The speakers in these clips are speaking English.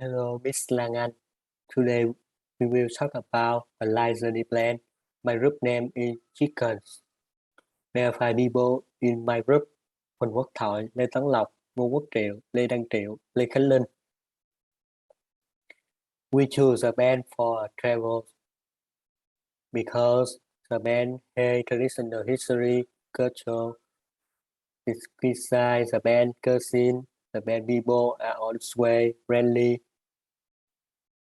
Hello, Miss Lang Anh. Today we will talk about a light journey plan. My group name is Chickens. There are five people in my group. Huỳnh Quốc Thoại, Lê Tấn Lộc, Ngô Quốc Triệu, Lê Đăng Triệu, Lê Khánh Linh. We choose a band for travel because the band has traditional history, culture. Besides the band cuisine, the band people are always friendly.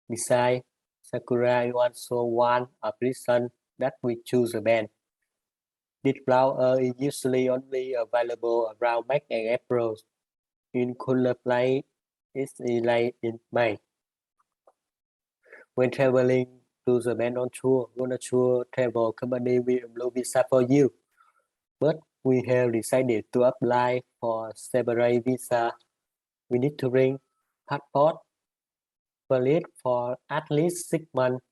Besides, Sakura is also one of the reasons that we choose a band. This flower is usually only available around March and April. In cooler places, it's late in May. When traveling to the band on tour, Tour Travel Company will blow visa for you. But we have decided to apply for separate visa. We need to bring passport valid for at least 6 months,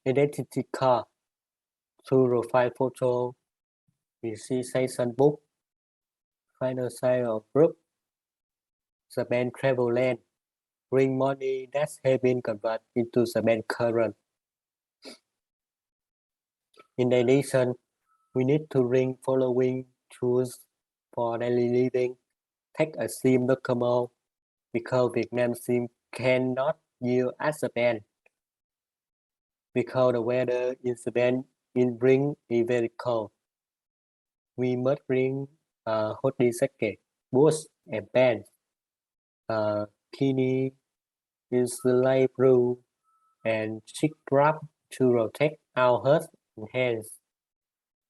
identity card, through profile photo, registration book, final sign of group, the band travel land, bring money that has been converted into the band current. In addition, we need to bring following tools for daily living. Take a SIM document because Vietnam SIM cannot use as a band. Because the weather in the band in spring is very cold. We must bring hoodie jacket, boots, and pants. Bikini is light blue and chic wrap to protect our heads and hands.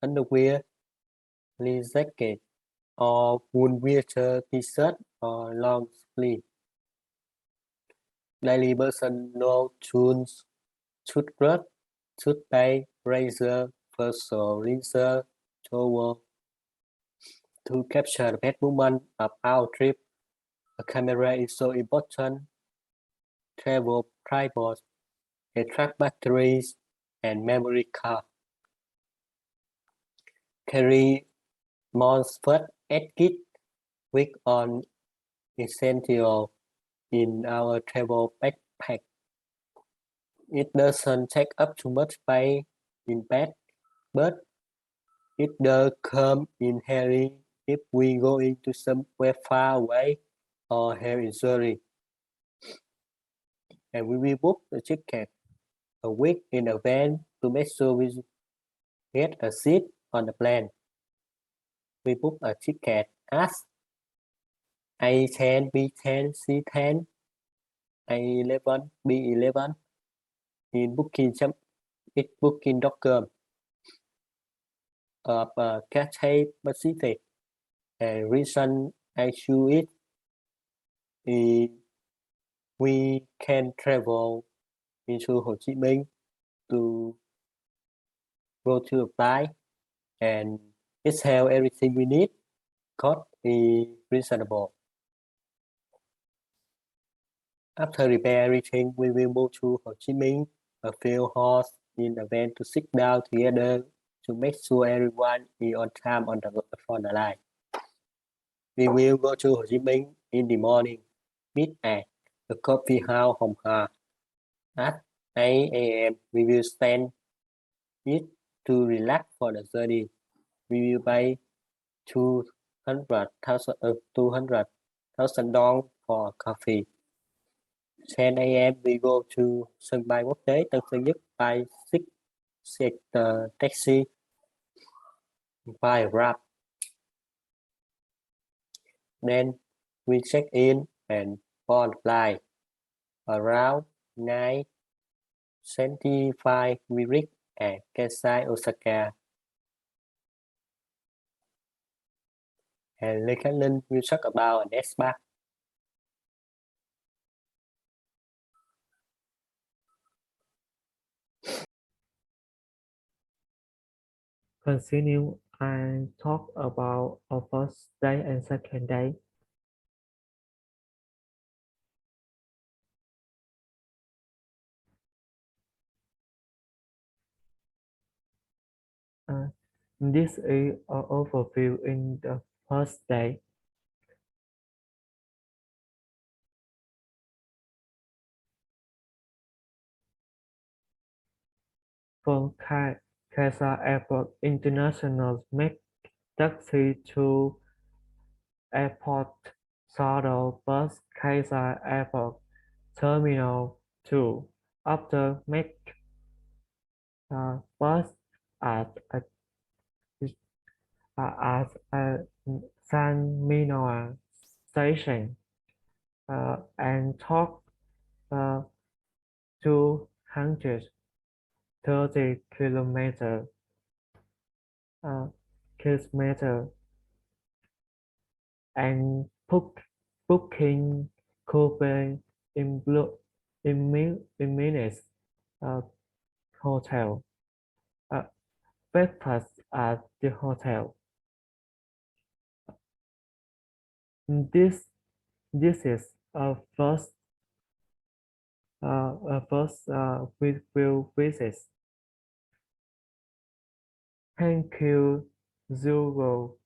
Underwear, leather jacket, or wool winter t-shirt or long sleeve. Daily personal tools, toothbrush, toothpaste, razor, facial cleanser, towel. To capture the best moment of our trip, a camera is so important. Travel tripod, a track batteries, and memory card. Carry MOSFET kit with on essential in our travel backpack. It doesn't take up too much space in bag, but it does come in handy if we go into somewhere far away or have injury. And we will book the ticket a week in advance to make sure we get a seat on the plane. We book a ticket as A10, B10, C10, A11, B11 in booking.com of Cathay Pacific and reason I choose it. We can travel into Ho Chi Minh to go to apply and it's have everything we need. Cost is reasonable. After repair everything, we will move to Ho Chi Minh a few hours in advance to sit down together to make sure everyone is on time for the line. We will go to Ho Chi Minh in the morning. Meet at the coffee house Hồng Hà at 8 a.m. We will spend it to relax for the journey. We will buy 200,000 dong for coffee. 10 a.m. we go to sân bay quốc tế Tân Sơn Nhất by 6 taxi by Grab. Then we check in and board flight around 9:25 we reach at Kansai, Osaka. And Lê Khánh Linh will talk about the next part. Continue and talk about our first day and second day. This is an overview in the first day. from Kaisa Airport International make taxi to airport shuttle bus Kaisa Airport Terminal 2. After make bus at a, at a San Minoa station and talk uh, 230 uh, kilometer and booking Kobe in minutes hotel. Uh, Breakfast at the hotel. This this is a first will visit. Thank you, Zuro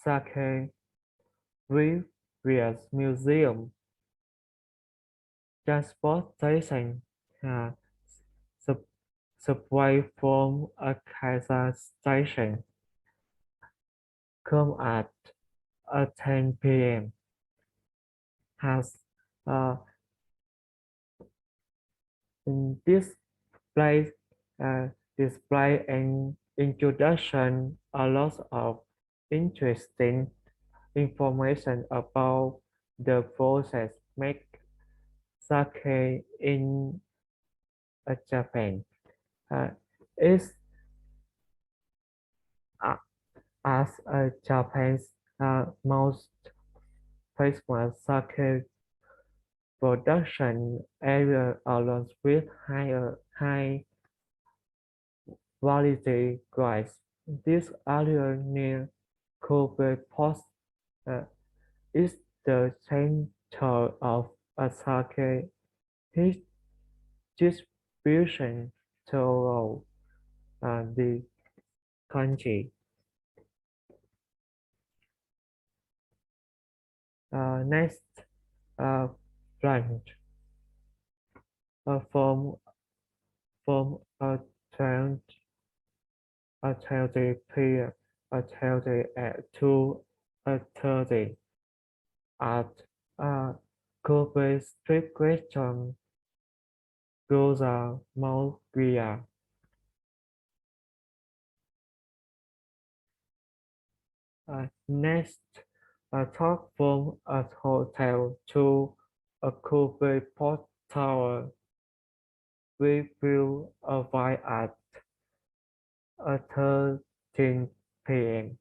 Sake Previous Museum. Transportation sub subway from Akaisa Station come at 10 p.m. Has uh, in this place display an introduction a lot of interesting information about the process make sake in Japan. It's uh, as Japan's most famous sake production area along with high quality glass. This area near Kobe Post uh, is the center of a sake distribution throughout the country. Next, branch from a 20 a 20 p.m. a 20 to a 30 at Kobe Street Question Goza Malvia. Next, talk from a hotel to a Kobe Port Tower. We will arrive at 13 p.m.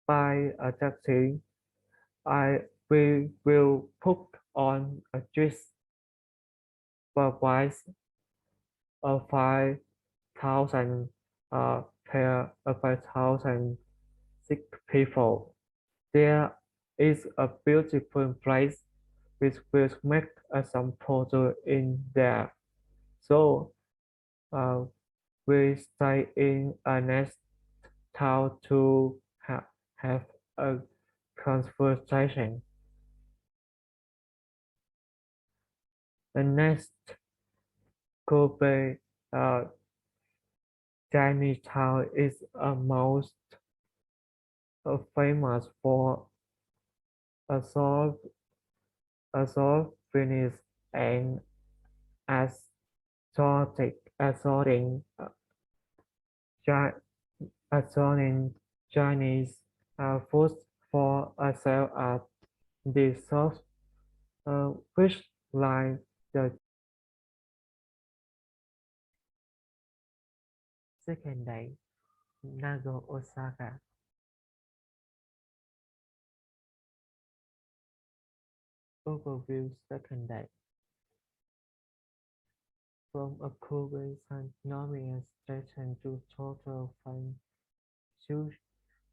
By a taxi, we will put on a dress price of 5,000 per 5,000 six people. There is a beautiful place which will make some photo in there. So uh, we stay in a next town to have a conversation. The next Kobe Chinatown is a most famous for assault, finish and assaulting Chinese food for a sale at the south, which line the second day, Nago Osaka. Overview second day. From a Kobe Sannomian station to total fund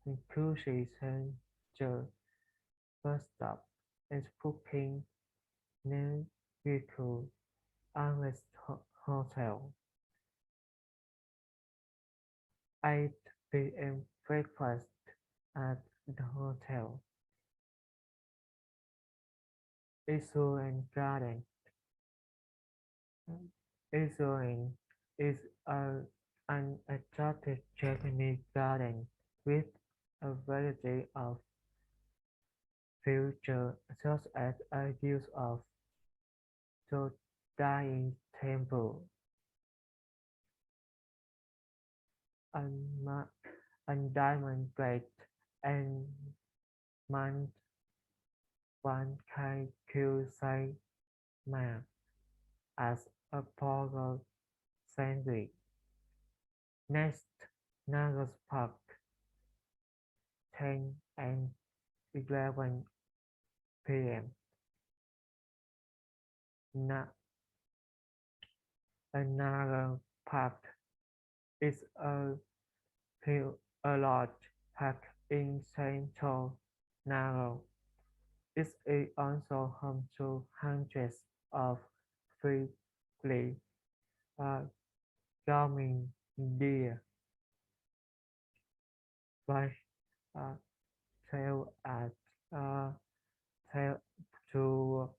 inclusion the first stop is booking new vehicle Arrest Hotel. 8 p.m. breakfast at the hotel. Isuran Garden. Isuran is an attractive Japanese garden with a variety of features such as a use of Todai temple, and diamond plate, and man one can say man as a polar sandwich. Next, Nagas Park, 10 and 11 p.m. Naga Park is a large park in central Naga. It is also home to hundreds of freely roaming deer, by tail at tail to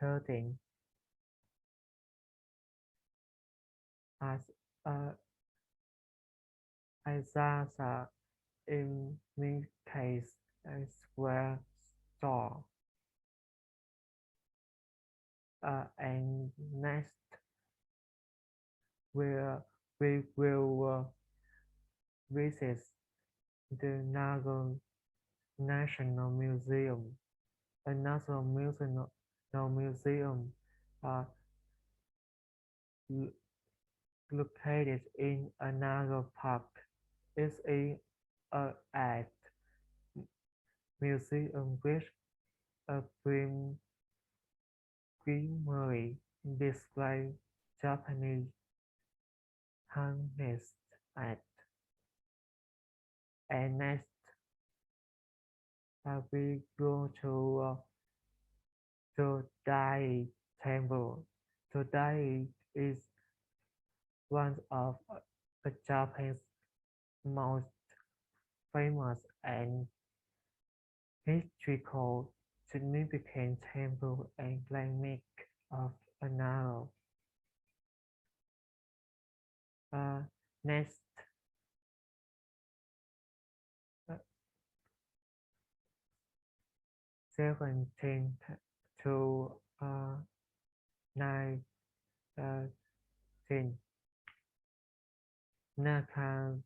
13 as Isasa in this case a square store. And next we will visit the National Museum. A national museum located in another park. It is an art museum with a primary display Japanese handmade art. And next, we go to Todai Temple. Todai is one of Japan's most famous and historical significant temple and landmark of Nara. Next, 17 to 19, Naka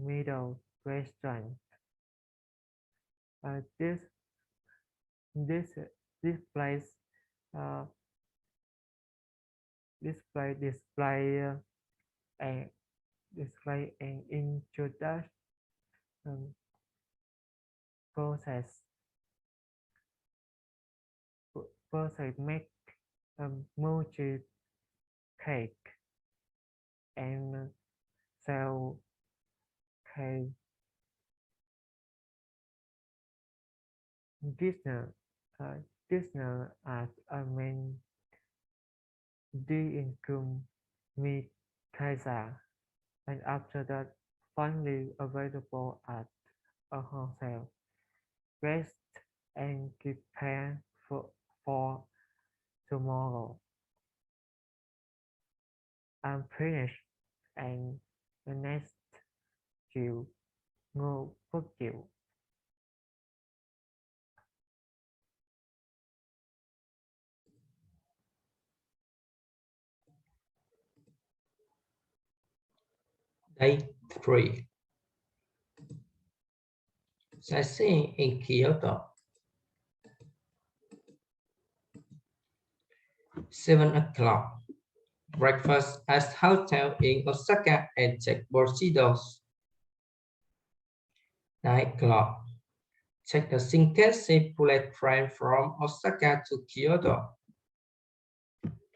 Middle Restaurant. This place display an introduction process make mochi cake and sell cake. Dinner as a main income meet Kaiser, and after that finally available at a hotel. Rest and prepare for tomorrow. I'm finished, and the next chiều Ngô Phước Triệu. Day 3. Sightseeing in Kyoto. 7 o'clock. Breakfast at hotel in Osaka and check Bushido's. 9 o'clock. Check the Shinkansen bullet train from Osaka to Kyoto.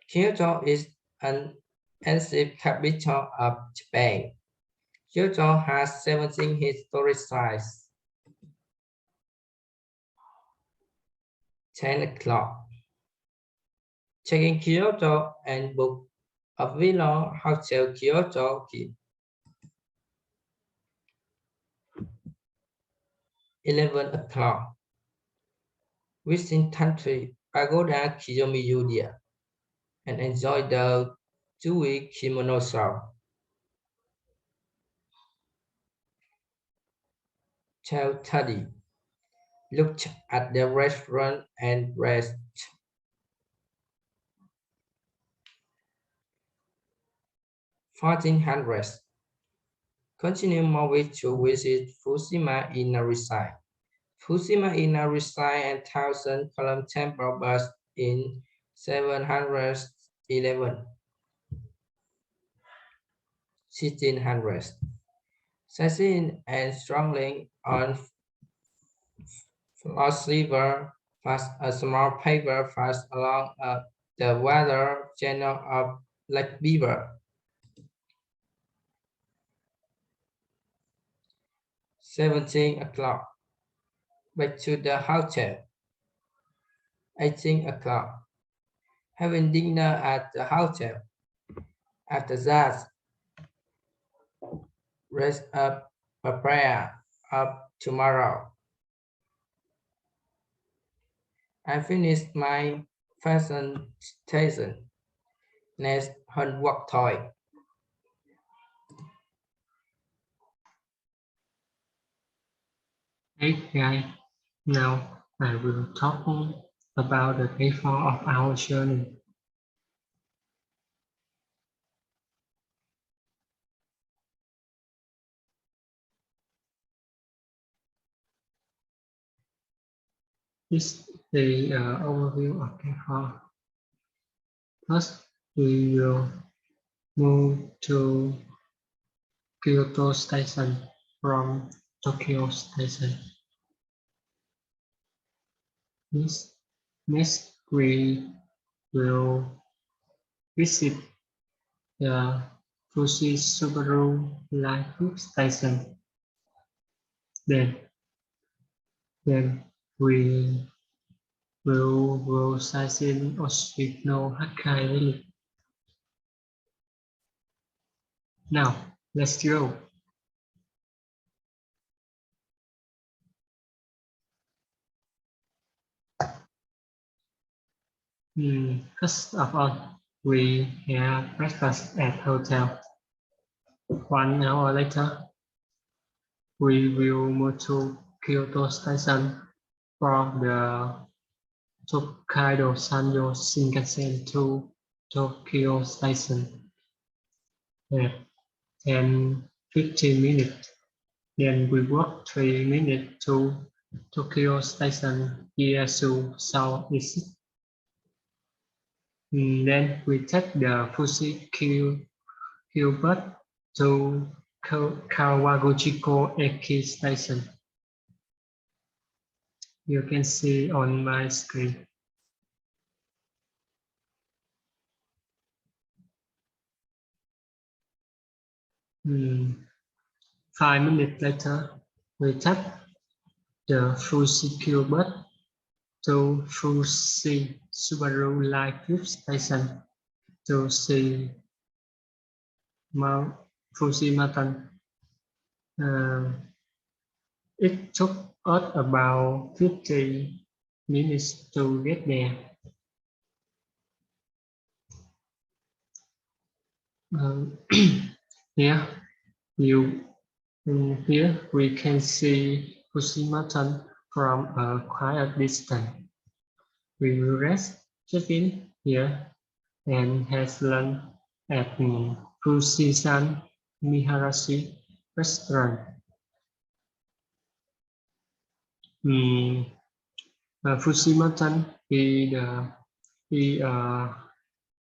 Kyoto is an ancient capital of Japan. Kyoto has 17 historic sites. 10 o'clock. Check in Kyoto and book a villa hotel Kyoto. 11 o'clock. Visit Country Pagoda Kiyomiya. and enjoy the 2-week kimono show. 12:30. Looked at the restaurant and rest. 1400. Continue moving to visit Fushima Inari-sai. Fushima Inari-sai and Thousand Column Temple bus in 711. 1600. Sightseeing and strolling on Floss River, past a small paper fast along the water channel of Lake Beaver. 17 o'clock. Back to the hotel. 18 o'clock. Having dinner at the hotel. After that, rest up, prepare up tomorrow. I finished my fashion station. Next, homework toy. Hey guys, now I will talk about the day 4 of our journey. This is the overview of day 4. First, we will move to Kyoto Station from Tokyo Station. Next, we will visit the Fuji Subaru Life Station. Then we will go sightseeing Oshino Hakkai Village. Now, let's go. First of all, we have breakfast at hotel. 1 hour later, we will move to Kyoto Station from the Tokaido Sanyo Shinkansen to Tokyo Station. At 10-15 minutes. Then we walk 3 minutes to Tokyo Station Ieyasu Southeast. Then we take the Fuji Q bus to Kawaguchiko Eki Station. You can see on my screen. Mm. 5 minutes later, we take the Fuji Q bus to Fuji Subaru Life Station to see Mount Fuji Mountain. It took us about 50 minutes to get there. Here we can see Fuji Mountain from a quiet distance. We will rest, check in here, and have lunch at Fujisan Miharashi restaurant. Fuji Mountain is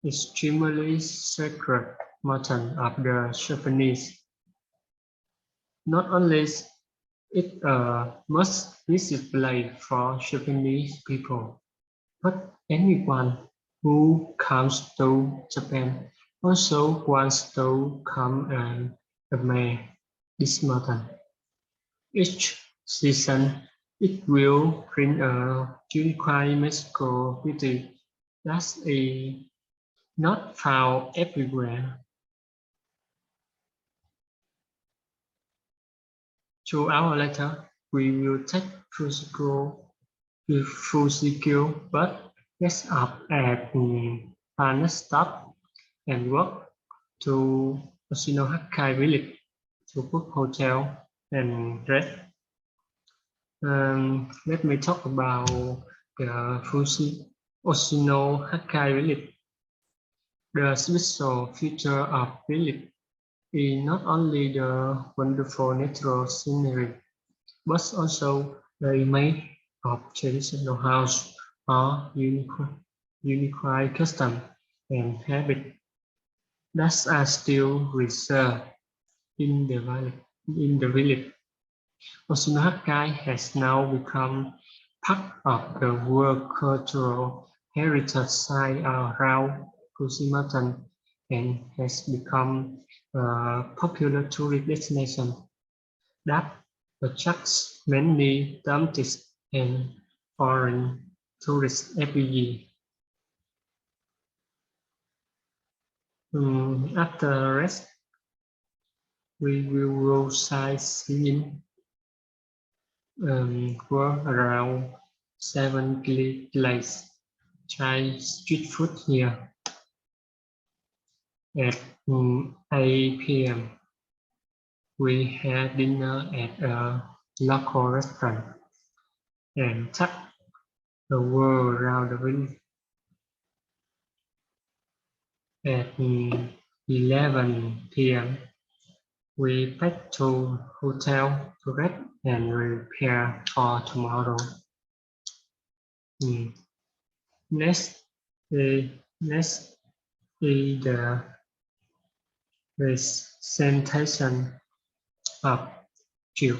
extremely sacred mountain of the Japanese. Not only it must visit place for Japanese people, but anyone who comes to Japan also wants to come and admire this mountain. Each season, it will bring a unique magical beauty that is not found everywhere. 2 hours later, we will take Fujikyo bus rest up at Hana stopped and walked to Osinohakai village to book hotel and rest. Let me talk about the Osinohakai village. The special feature of village is not only the wonderful natural scenery, but also the image of traditional house or unique custom and habit that are still reserved in the village. Osinohakai has now become part of the World Cultural Heritage Site around Fujimaten and has become a popular tourist destination that attracts many domestic and foreign tourists every year. After rest, we will go sightseeing around 7 places. Try street food here at 8 p.m. We had dinner at a local restaurant and took the world around the village. At 11 p.m. we back to hotel to rest and prepare for tomorrow. Next is the presentation of Chiu.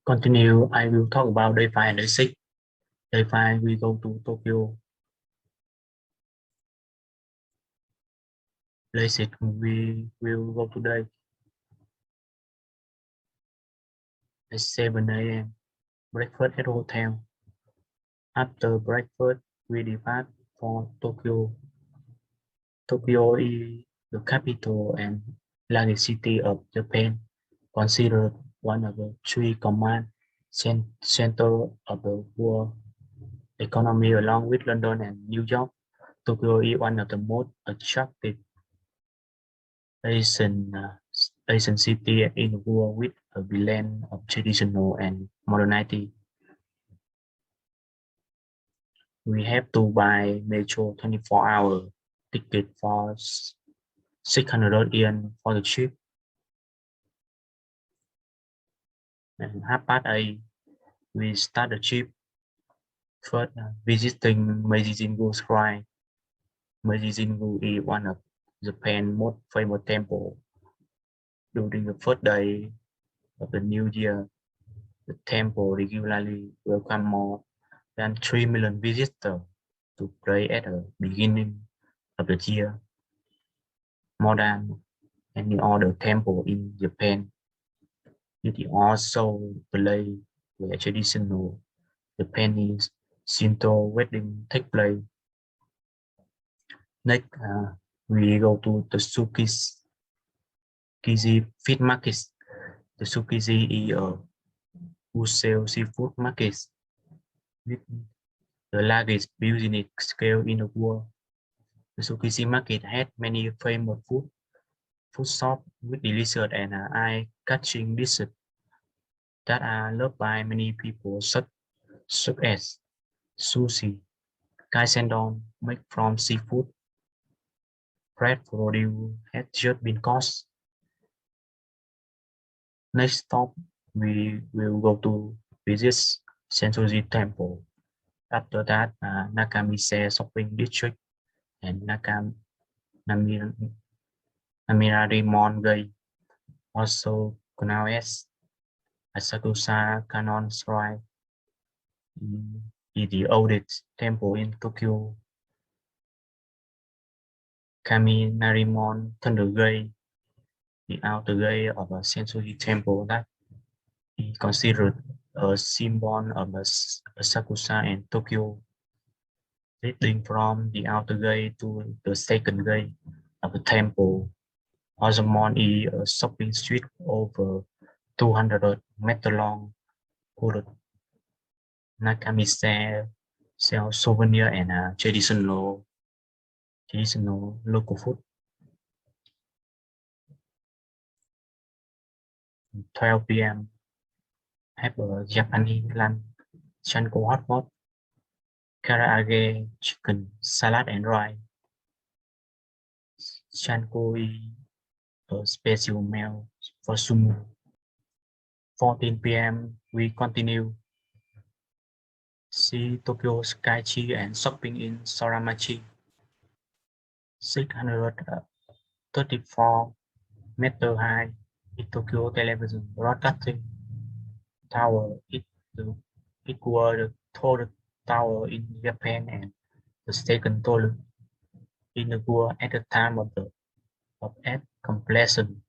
Continue, I will talk about day 5 and day 6. Day 5, we go to Tokyo. Day 6, we will go today. At 7 a.m. breakfast at hotel. After breakfast, we depart for Tokyo. Tokyo is the capital and largest city of Japan, considered one of the 3 command centers of the world economy along with London and New York. Tokyo is one of the most attractive Asian city in the world with a blend of traditional and modernity. We have to buy metro 24-hour ticket for 600 yen for the trip. And 8:30, we start the trip. First, visiting Meiji Jingu Shrine. Meiji Jingu is one of Japan's most famous temples. During the first day of the new year, the temple regularly welcomes more than 3 million visitors to pray at the beginning of the year, more than any other temple in Japan. It is also the place where traditional Japanese Shinto wedding take place. Next, we go to the Tsukiji Fish Market. The Tsukiji is a wholesale seafood market with the largest business scale in the world. The Tsukiji market had many famous food shops with delicious and eye-catching dishes that are loved by many people, such as sushi, kaisendon made from seafood, bread produce had just been cooked. Next stop, we will go to visit Sensoji Temple. After that, Nakamise Shopping District and Namirimon Gai, also known as Asakusa Kannon Shrine, is the oldest temple in Tokyo. Kaminarimon Thunder Gate, the outer gate of a Sensoji temple that is considered a symbol of Asakusa and Tokyo, leading from the outer gate to the second gate of the temple. Ozamon is a shopping street over 200 meters long, called Nakamise sell souvenir and traditional local food. 12 p.m. have a Japanese lunch, Chanko hot pot, karaage, chicken, salad and rice. Chanko is a special meal for sumo. 14 p.m. we continue. See Tokyo Skytree and shopping in Soramachi. 634 meter high in Tokyo television broadcasting tower equal the tallest tower in Japan and the second tallest in the world at the time of its completion.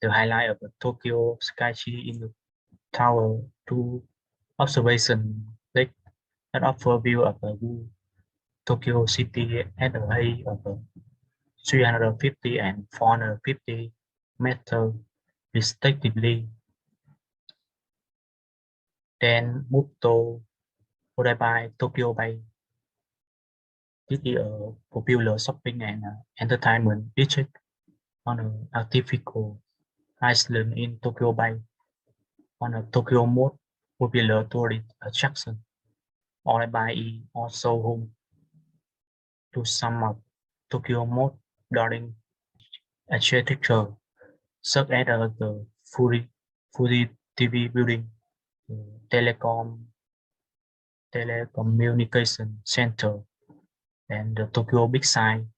The highlight of the Tokyo Skytree in the tower 2 observation deck that offer view of the Tokyo City at a height of 350 and 450 meters respectively. Then move to Odaiba, Tokyo Bay. This is a popular shopping and entertainment district on an artificial island in Tokyo Bay. On a Tokyo most popular tourist attraction, Odaiba is also home to some of Tokyo most darling architecture, such as the Fuji TV building, the telecommunication center, and the Tokyo Big Sign.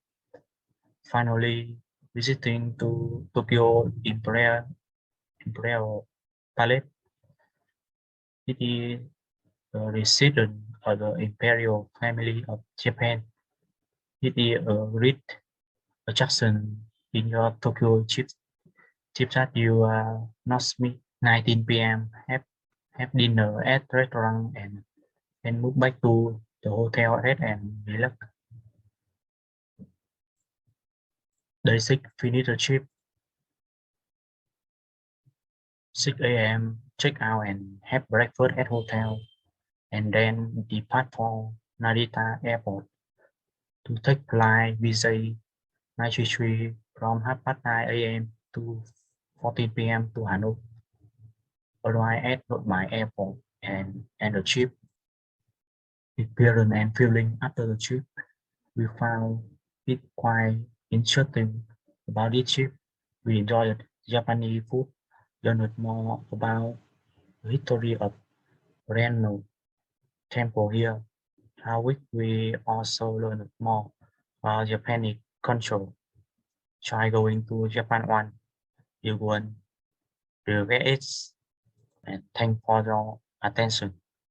Finally, visiting to Tokyo Imperial Palace. It is the residence of the imperial family of Japan. It is a rich attraction in your Tokyo trip that you not miss. 19 p.m. have dinner at restaurant and move back to the hotel rest and relax. Day 6 finish the trip. 6 a.m. check out and have breakfast at hotel and then depart for Narita Airport to take flight VJ 933 from 9:30 a.m. to 14 p.m. to Hanoi. Arrive at my airport and the trip. Experience and feeling after the trip. We found it quite interesting about this trip. We enjoyed Japanese food, learned more about the history of Reno Temple here. We also learned more about Japanese culture. Try going to Japan one. You won't regret it. And thanks for your attention.